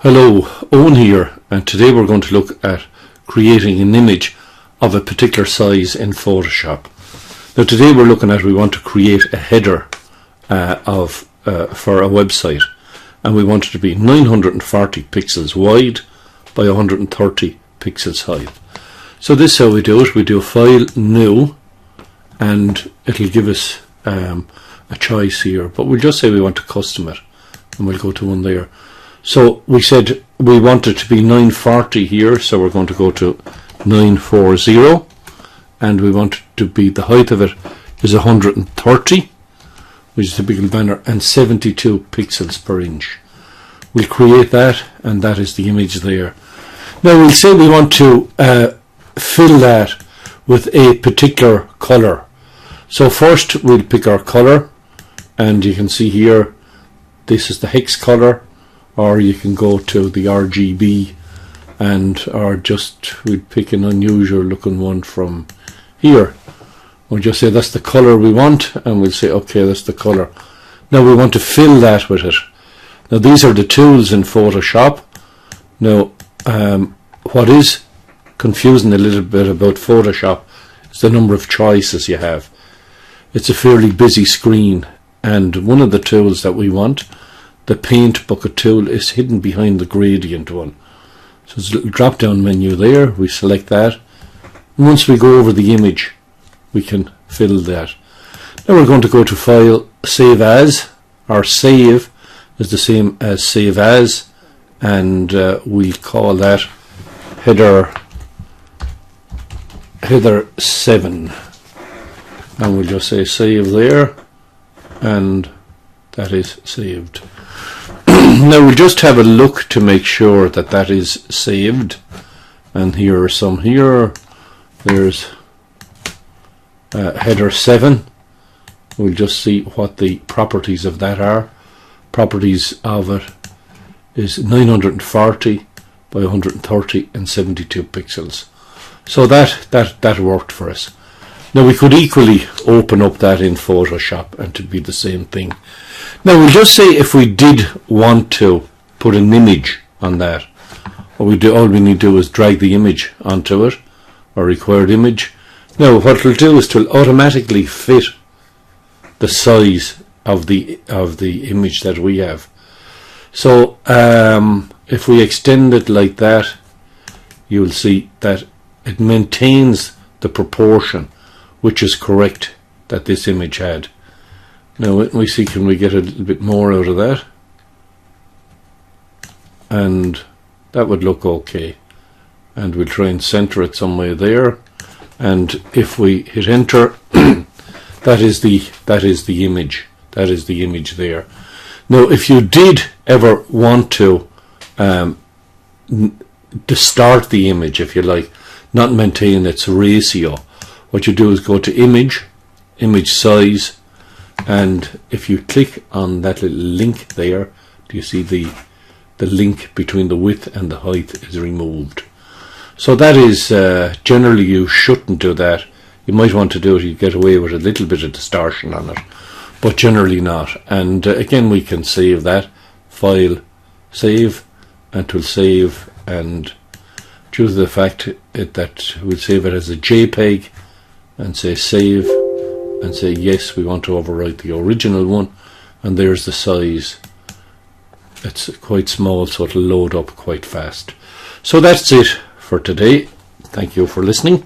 Hello, Owen here, and today we're going to look at creating an image of a particular size in Photoshop. Now today we want to create a header for a website, and we want it to be 940 pixels wide by 130 pixels high. So this is how we do it. We do File, New, and it'll give us a choice here, but we'll just say we want to custom it, and we'll go to one there. So we said we want it to be 940 here, so we're going to go to 940, and we want it to be, the height of it is 130, which is a typical banner, and 72 pixels per inch. We'll create that, and that is the image there. Now we'll say we want to fill that with a particular colour. So first we'll pick our colour, and you can see here this is the hex colour, or you can go to the RGB, we'll pick an unusual looking one from here. We'll just say that's the colour we want, and we'll say okay, that's the colour. Now we want to fill that with it. Now these are the tools in Photoshop. Now what is confusing a little bit about Photoshop is the number of choices you have. It's a fairly busy screen, and one of the tools that we want, the paint bucket tool, is hidden behind the gradient one. So there's a little drop down menu there, we select that, and once we go over the image we can fill that. Now we're going to go to File, Save As. Our save is the same as Save As, and we'll call that header 7, and we'll just say save there, and that is saved. Now we'll just have a look to make sure that that is saved, and here are some here. There's header 7. We'll just see what the properties of that are. Properties of it is 940 by 130 and 72 pixels. So that worked for us. Now we could equally open up that in Photoshop and to be the same thing. Now we'll just say if we did want to put an image on that, all we need to do is drag the image onto it, or required image. Now what it'll do is to automatically fit the size of the image that we have. So if we extend it like that, you'll see that it maintains the proportion which is correct that this image had. Now we see, can we get a little bit more out of that? And that would look okay. And we'll try and center it some way there. And if we hit enter, that is the image. That is the image there. Now if you did ever want to distort the image, if you like, not maintain its ratio, what you do is go to image size, and if you click on that little link there, do you see the link between the width and the height is removed. So that is generally you shouldn't do that. You might want to do it, you get away with a little bit of distortion on it, but generally not. And again, we can save that. File, save, and it will save, and due to the fact that we'll save it as a JPEG, and say save, and say yes, we want to overwrite the original one, and there's the size. It's quite small, so it'll load up quite fast. So that's it for today. Thank you for listening.